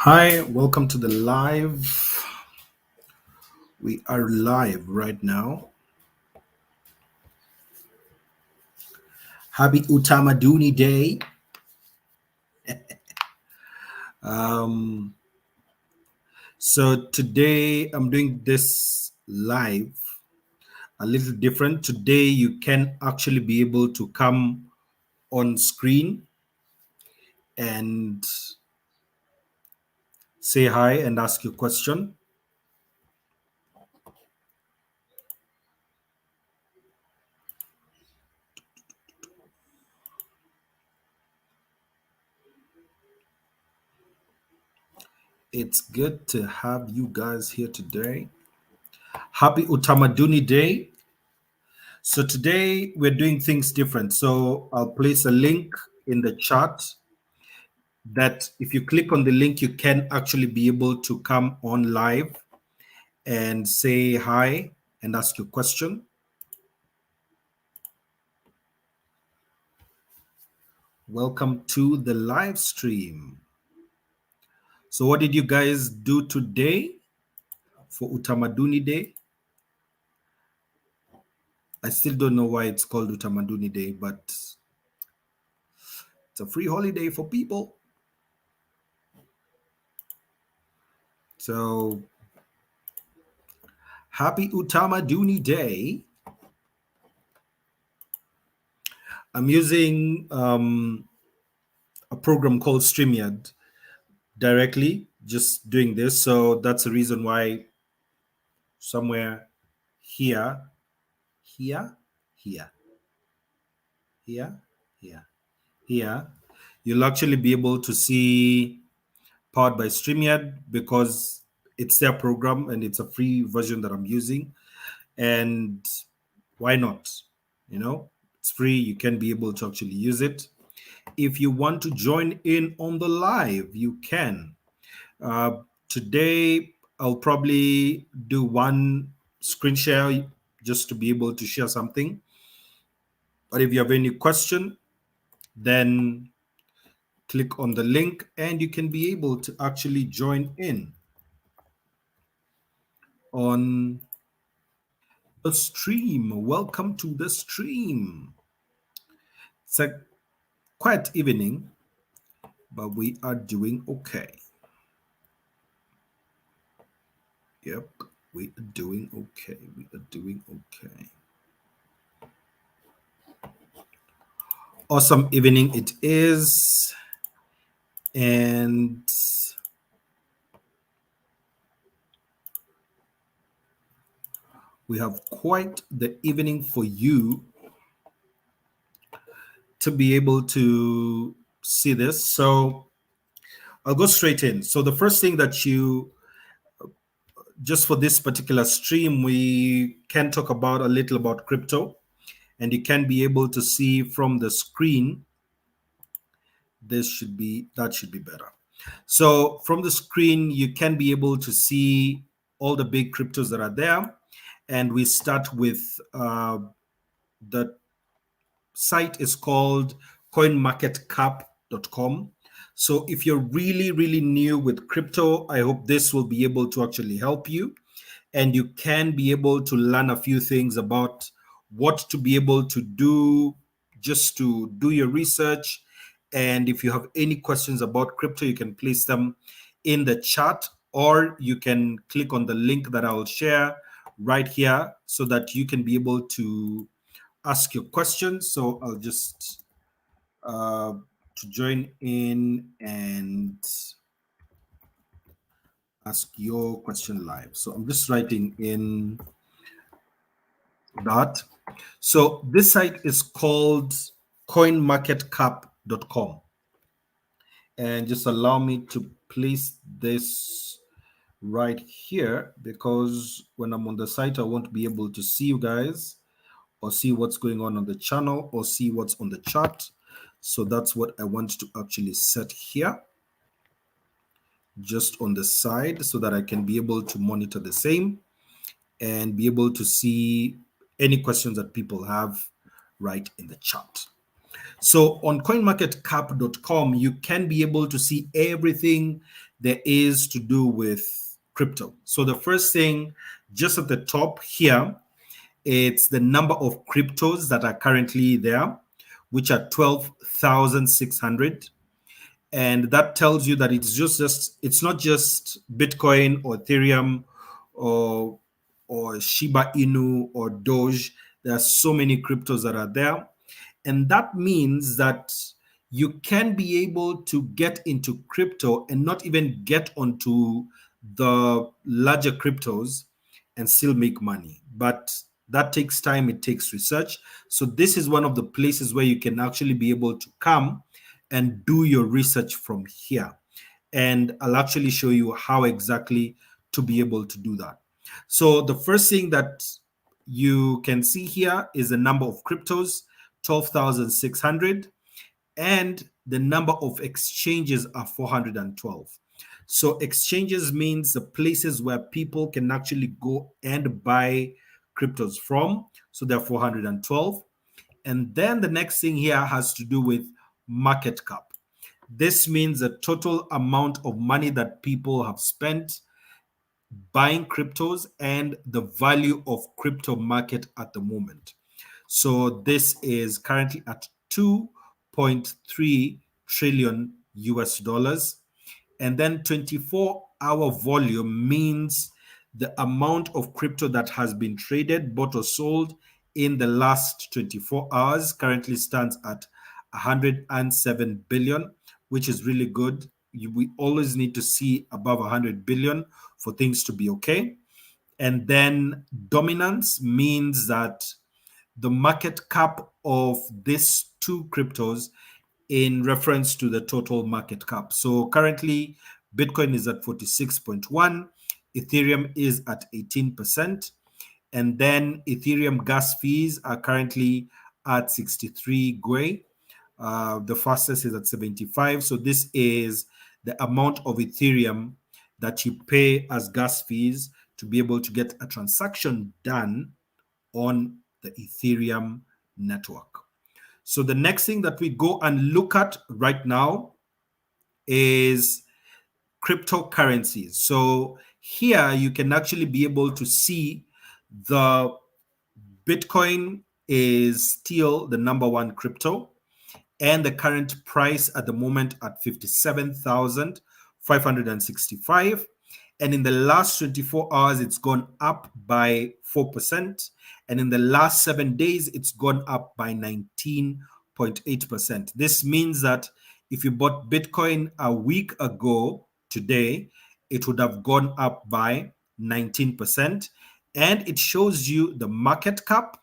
Hi, welcome to the live. We are live right now. Happy Utamaduni Day. So today I'm doing this live a little different. Today you can actually be able to come on screen and say hi and ask your question. It's good to have you guys here today. Happy Utamaduni Day. So today we're doing things different. So I'll place a link in the chat that if you click on the link, you can actually be able to come on live and say hi and ask your question. Welcome to the live stream. So what did you guys do today for Utamaduni Day? I still don't know why it's called Utamaduni Day, but it's a free holiday for people. So happy Utamaduni Day. I'm using a program called StreamYard directly, just doing this. So that's the reason why somewhere here, here, here, here, here, here, you'll actually be able to see powered by StreamYard because it's their program and it's a free version that I'm using. And why not? You know, it's free. You can be able to actually use it. If you want to join in on the live, you can. Today, I'll probably do one screen share just to be able to share something. But if you have any question, then click on the link and you can be able to actually join in on the stream. Welcome to the stream. It's a quiet evening, but we are doing okay. Yep, we are doing okay. We are doing okay. Awesome evening it is. And we have quite the evening for you to be able to see this. So I'll go straight in. So the first thing that you, just for this particular stream, we can talk about a little about crypto, and you can be able to see from the screen. That should be better. So from the screen, you can be able to see all the big cryptos that are there. And we start with the site is called coinmarketcap.com. So if you're really, really new with crypto, I hope this will be able to actually help you. And you can be able to learn a few things about what to be able to do just to do your research. And if you have any questions about crypto, you can place them in the chat, or you can click on the link that I'll share right here so that you can be able to ask your questions. So I'll just to join in and ask your question live. So I'm just writing in that. So this site is called coinmarketcap.com. And just allow me to place this right here, because when I'm on the site, I won't be able to see you guys or see what's going on the channel or see what's on the chat. So that's what I want to actually set here, just on the side, so that I can be able to monitor the same and be able to see any questions that people have right in the chat. So on coinmarketcap.com, you can be able to see everything there is to do with crypto. So the first thing, just at the top here, it's the number of cryptos that are currently there, which are 12,600. And that tells you that it's not just Bitcoin or Ethereum or Shiba Inu or Doge. There are so many cryptos that are there. And that means that you can be able to get into crypto and not even get onto the larger cryptos and still make money. But that takes time, it takes research. So, this is one of the places where you can actually be able to come and do your research from here. And I'll actually show you how exactly to be able to do that. So, the first thing that you can see here is the number of cryptos, 12,600, and the number of exchanges are 412. So exchanges means the places where people can actually go and buy cryptos from. So there are 412. And then the next thing here has to do with market cap. This means the total amount of money that people have spent buying cryptos and the value of crypto market at the moment. So this is currently at 2.3 trillion US dollars. And then 24-hour volume means the amount of crypto that has been traded, bought or sold in the last 24 hours currently stands at 107 billion, which is really good. We always need to see above 100 billion for things to be okay. And then dominance means that the market cap of these two cryptos in reference to the total market cap. So currently, Bitcoin is at 46.1, Ethereum is at 18%, and then Ethereum gas fees are currently at 63 Gwei. The fastest is at 75. So this is the amount of Ethereum that you pay as gas fees to be able to get a transaction done on the Ethereum network. So the next thing that we go and look at right now is cryptocurrencies. So here you can actually be able to see the Bitcoin is still the number one crypto, and the current price at the moment at 57,565. And in the last 24 hours, it's gone up by 4%. And in the last 7 days, it's gone up by 19.8%. This means that if you bought Bitcoin a week ago today, it would have gone up by 19%. And it shows you the market cap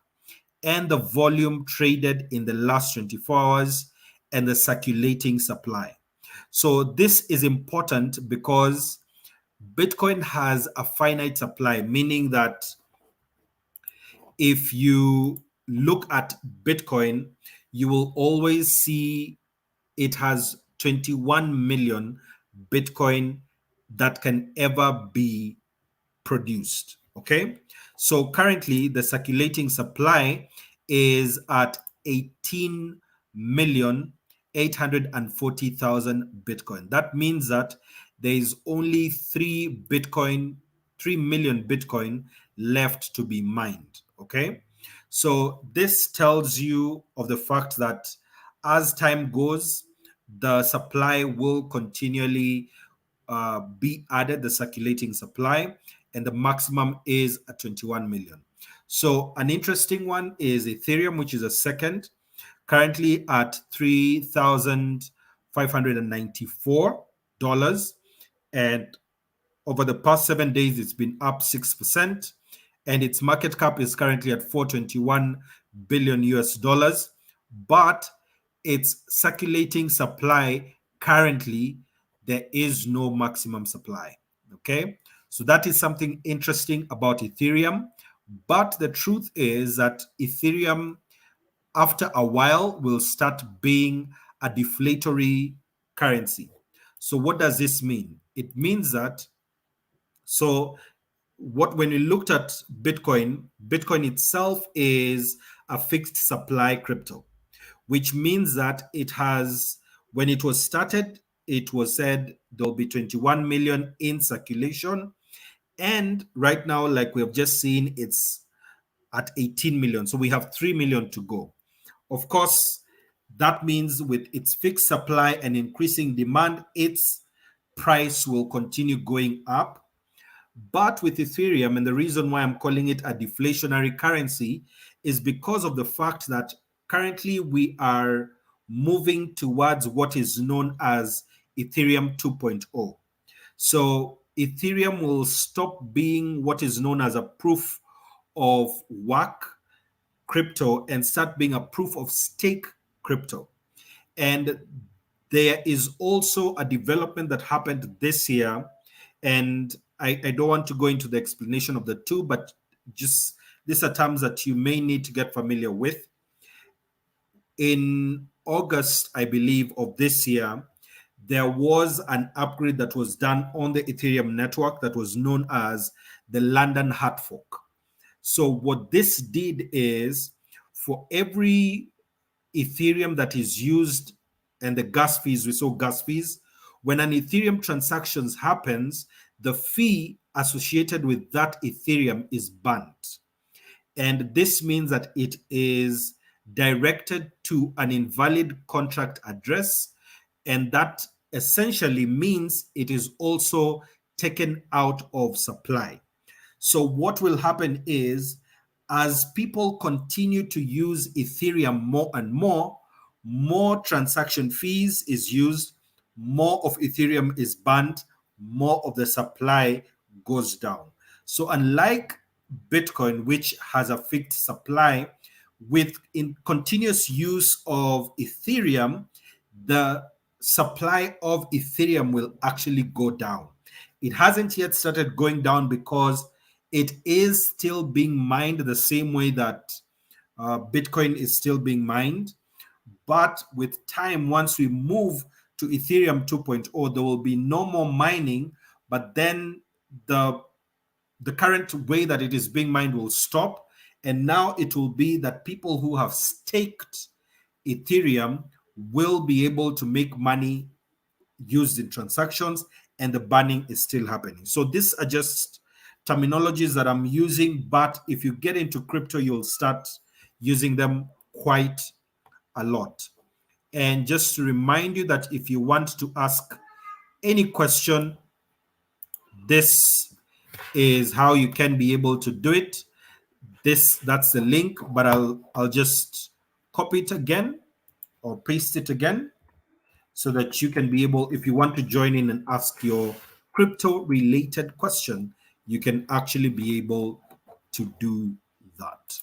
and the volume traded in the last 24 hours and the circulating supply. So this is important because Bitcoin has a finite supply, meaning that if you look at Bitcoin, you will always see it has 21 million Bitcoin that can ever be produced. Okay. So currently, the circulating supply is at 18,840,000 Bitcoin. That means that there is only 3 million Bitcoin left to be mined. Okay. So this tells you of the fact that as time goes, the supply will continually be added, the circulating supply, and the maximum is at 21 million. So an interesting one is Ethereum, which is a second, currently at $3,594. And over the past 7 days, it's been up 6%. And its market cap is currently at 421 billion US dollars. But its circulating supply currently, there is no maximum supply. Okay. So that is something interesting about Ethereum. But the truth is that Ethereum, after a while, will start being a deflationary currency. So what does this mean? It means that when you looked at Bitcoin itself is a fixed supply crypto, which means that it has, when it was started, it was said there'll be 21 million in circulation. And right now, like we have just seen, it's at 18 million. So we have 3 million to go. Of course, that means with its fixed supply and increasing demand, its price will continue going up. But with Ethereum, and the reason why I'm calling it a deflationary currency is because of the fact that currently we are moving towards what is known as Ethereum 2.0. So Ethereum will stop being what is known as a proof of work crypto and start being a proof of stake crypto. And there is also a development that happened this year. And I don't want to go into the explanation of the two, but just these are terms that you may need to get familiar with. In August, I believe, of this year, there was an upgrade that was done on the Ethereum network that was known as the London hard fork. So what this did is, for every Ethereum that is used and the gas fees, we saw gas fees, when an Ethereum transactions happens, the fee associated with that Ethereum is burnt. And this means that it is directed to an invalid contract address. And that essentially means it is also taken out of supply. So, what will happen is, as people continue to use Ethereum more and more transaction fees is used, more of Ethereum is banned, more of the supply goes down. So, unlike Bitcoin, which has a fixed supply, with in continuous use of Ethereum, the supply of Ethereum will actually go down. It hasn't yet started going down because it is still being mined the same way that Bitcoin is still being mined. But with time, once we move to Ethereum 2.0, there will be no more mining, but then the the current way that it is being mined will stop. And now it will be that people who have staked Ethereum will be able to make money used in transactions, and the burning is still happening. So these are just terminologies that I'm using, but if you get into crypto, you'll start using them quite a lot. And just to remind you that if you want to ask any question, this is how you can be able to do it. That's the link, but I'll just copy it again or paste it again so that you can be able, if you want to join in and ask your crypto related question, you can actually be able to do that.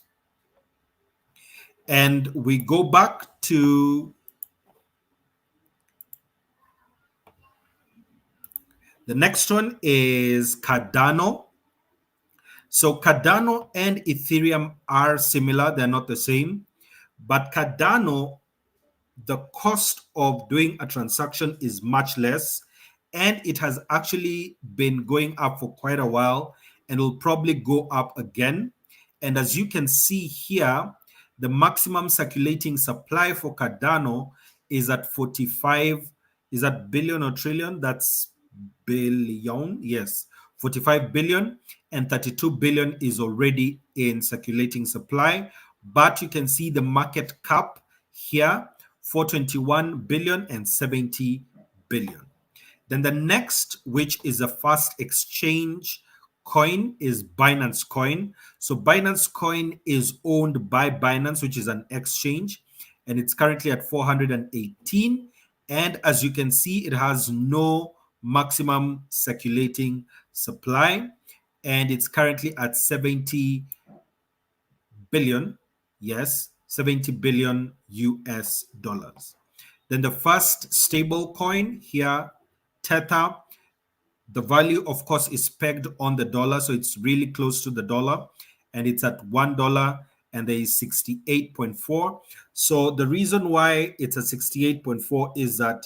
And we go back to the next one is Cardano. So Cardano and Ethereum are similar, they're not the same, but Cardano, the cost of doing a transaction is much less, and it has actually been going up for quite a while and will probably go up again. And as you can see here, the maximum circulating supply for Cardano is at 45. Is that billion or trillion? That's billion. Yes, 45 billion, and 32 billion is already in circulating supply. But you can see the market cap here, 421 billion and 70 billion. Then the next, which is a fast exchange coin, is Binance Coin. So Binance Coin is owned by Binance, which is an exchange, and it's currently at 418. And as you can see, it has no maximum circulating supply, and it's currently at 70 billion. Yes, 70 billion US dollars. Then the first stable coin here, Tether, the value, of course, is pegged on the dollar, so it's really close to the dollar, and it's at $1, and there is 68.4. So the reason why it's at 68.4 is that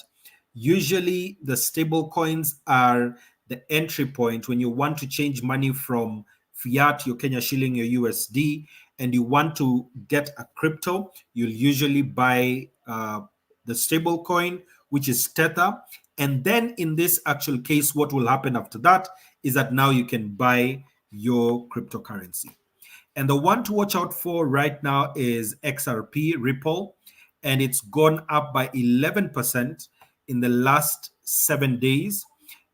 usually the stable coins are the entry point when you want to change money from fiat, your Kenya shilling, your USD, and you want to get a crypto. You'll usually buy the stable coin, which is Tether, And then in this actual case, what will happen after that is that now you can buy your cryptocurrency. And the one to watch out for right now is XRP Ripple, and it's gone up by 11% in the last 7 days.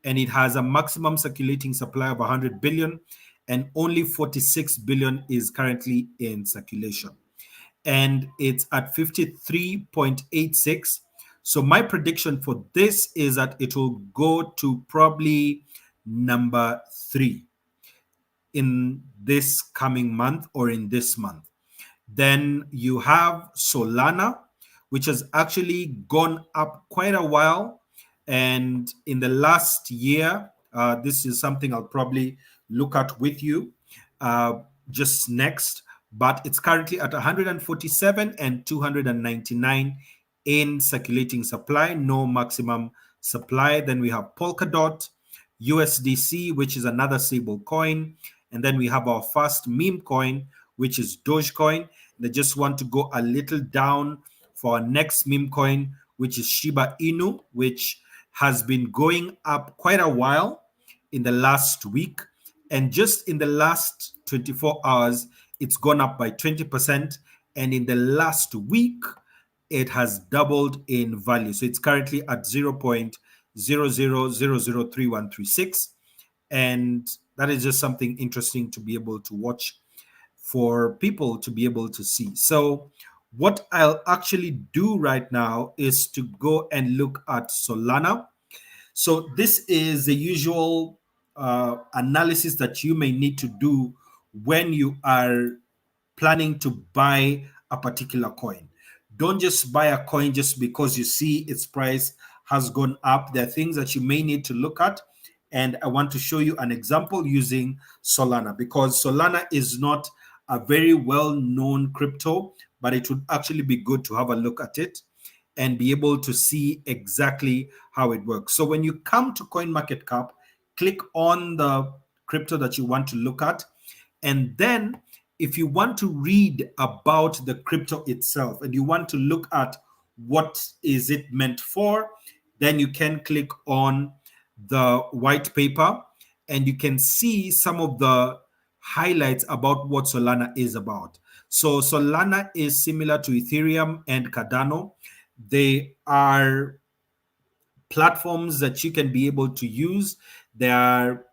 And it has a maximum circulating supply of 100 billion, and only 46 billion is currently in circulation. And it's at 53.86. So my prediction for this is that it will go to probably number 3 in this coming month or in this month. Then you have Solana, which has actually gone up quite a while. And in the last year, this is something I'll probably look at with you just next. But it's currently at 147 and 299 in circulating supply, no maximum supply. Then we have Polkadot, USDC, which is another stable coin. And then we have our first meme coin, which is Dogecoin. They just want to go a little down for our next meme coin, which is Shiba Inu, which has been going up quite a while in the last week. And just in the last 24 hours, it's gone up by 20%. And in the last week, it has doubled in value. So it's currently at 0.00003136. And that is just something interesting to be able to watch for people to be able to see. So what I'll actually do right now is to go and look at Solana. So this is the usual analysis that you may need to do when you are planning to buy a particular coin. Don't just buy a coin just because you see its price has gone up. There are things that you may need to look at. And I want to show you an example using Solana, because Solana is not a very well-known crypto, but it would actually be good to have a look at it and be able to see exactly how it works. So when you come to CoinMarketCap, click on the crypto that you want to look at. And then if you want to read about the crypto itself and you want to look at what is it meant for, then you can click on the white paper and you can see some of the highlights about what Solana is about. So Solana is similar to Ethereum and Cardano. They are platforms that you can be able to use. They are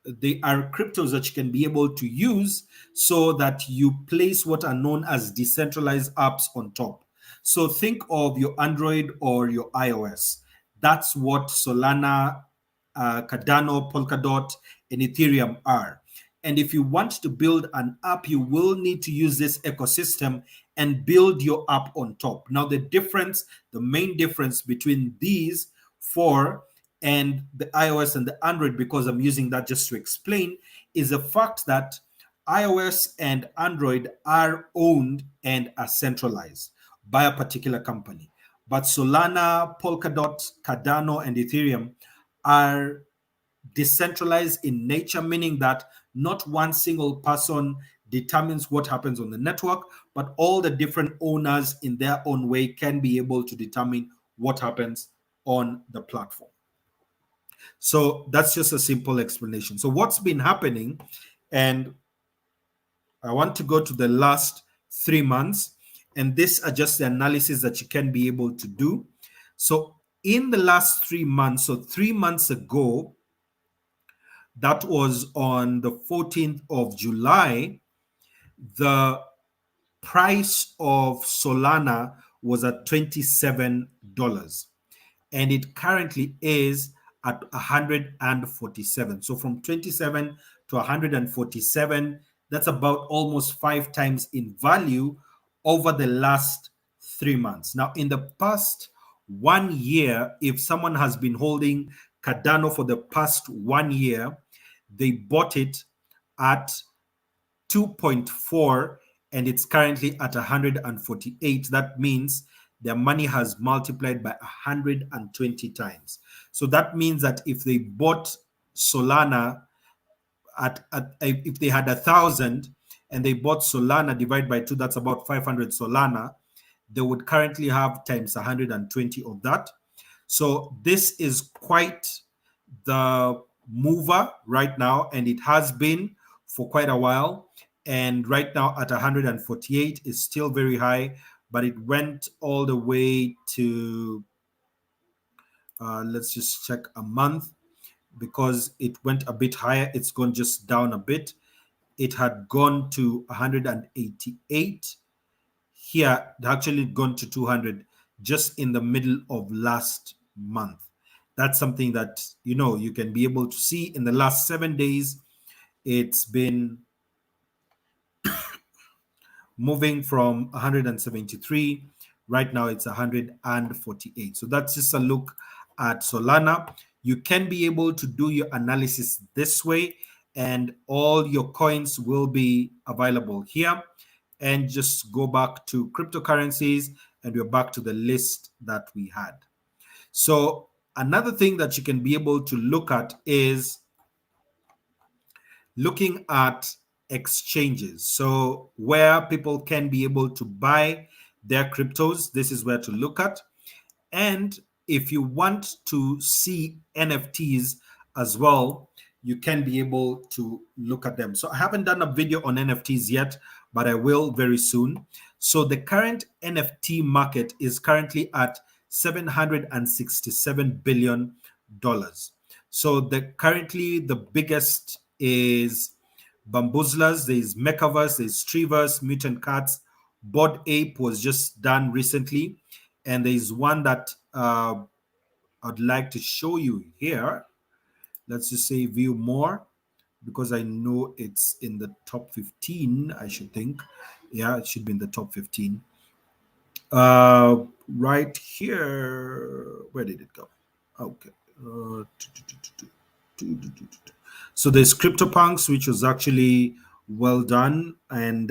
cryptos that you can be able to use so that you place what are known as decentralized apps on top. So think of your Android or your iOS. That's what Solana, Cardano, Polkadot, and Ethereum are. And if you want to build an app, you will need to use this ecosystem and build your app on top. Now, the main difference between these four and the iOS and the Android, because I'm using that just to explain, is the fact that iOS and Android are owned and are centralized by a particular company. But Solana, Polkadot, Cardano, and Ethereum are decentralized in nature, meaning that not one single person determines what happens on the network, but all the different owners in their own way can be able to determine what happens on the platform. So that's just a simple explanation. So what's been happening, and I want to go to the last 3 months, and this are just the analysis that you can be able to do. So in the last 3 months, so 3 months ago, that was on the 14th of July, the price of Solana was at $27, and it currently is at 147. So from 27 to 147, that's about almost 5 times in value over the last 3 months. Now, in the past 1 year, if someone has been holding Cardano for the past 1 year, they bought it at 2.4 and it's currently at 148. That means their money has multiplied by 120 times. So that means that if they bought Solana if they had 1,000 and they bought Solana divided by 2, that's about 500 Solana, they would currently have times 120 of that. So this is quite the mover right now, and it has been for quite a while. And right now at 148 is still very high, but it went all the way to let's just check a month, because it went a bit higher. It's gone just down a bit. It had gone to 188. Here, it actually gone to 200 just in the middle of last month. That's something that you can be able to see in the last 7 days. It's been moving from 173. Right now it's 148. So that's just a look at Solana. You can be able to do your analysis this way, and all your coins will be available here. And just go back to cryptocurrencies, and we're back to the list that we had. So another thing that you can be able to look at is looking at exchanges. So where people can be able to buy their cryptos, this is where to look at. And if you want to see NFTs as well, you can be able to look at them. So I haven't done a video on NFTs yet, but I will very soon. So the current NFT market is currently at $767 billion. So currently the biggest is Bamboozlers, there's Mechaverse, there's Treeverse, Mutant Cats, Bored Ape was just done recently. And there's one that I'd like to show you here. Let's just say view more, because I know it's in the top 15, I should think. Yeah, it should be in the top 15. Right here. Where did it go? Okay. So there's CryptoPunks, which was actually well done. And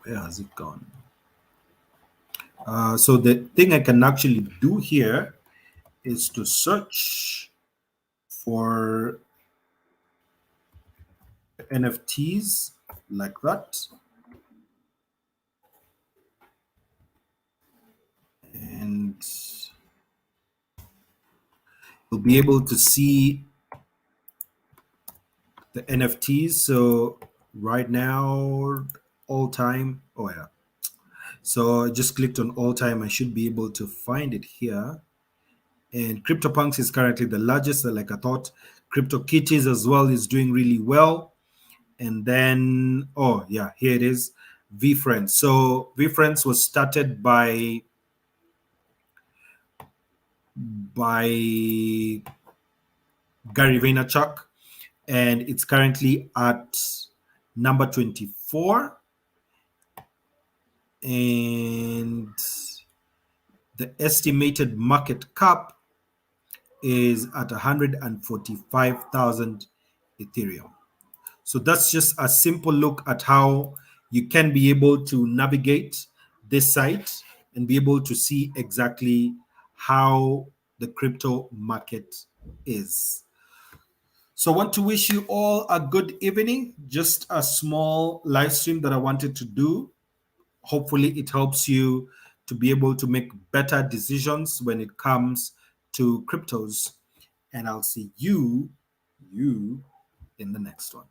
where has it gone? So the thing I can actually do here is to search for NFTs like that. And you'll be able to see the NFTs. So right now, all time. Oh, yeah. So I just clicked on all time. I should be able to find it here. And CryptoPunks is currently the largest, like I thought. CryptoKitties as well is doing really well. And then, oh yeah, here it is, VFriends. So VFriends was started by Gary Vaynerchuk, and it's currently at number 24. And the estimated market cap is at 145,000 Ethereum. So that's just a simple look at how you can be able to navigate this site and be able to see exactly how the crypto market is. So I want to wish you all a good evening. Just a small live stream that I wanted to do. Hopefully it helps you to be able to make better decisions when it comes to cryptos. And I'll see you in the next one.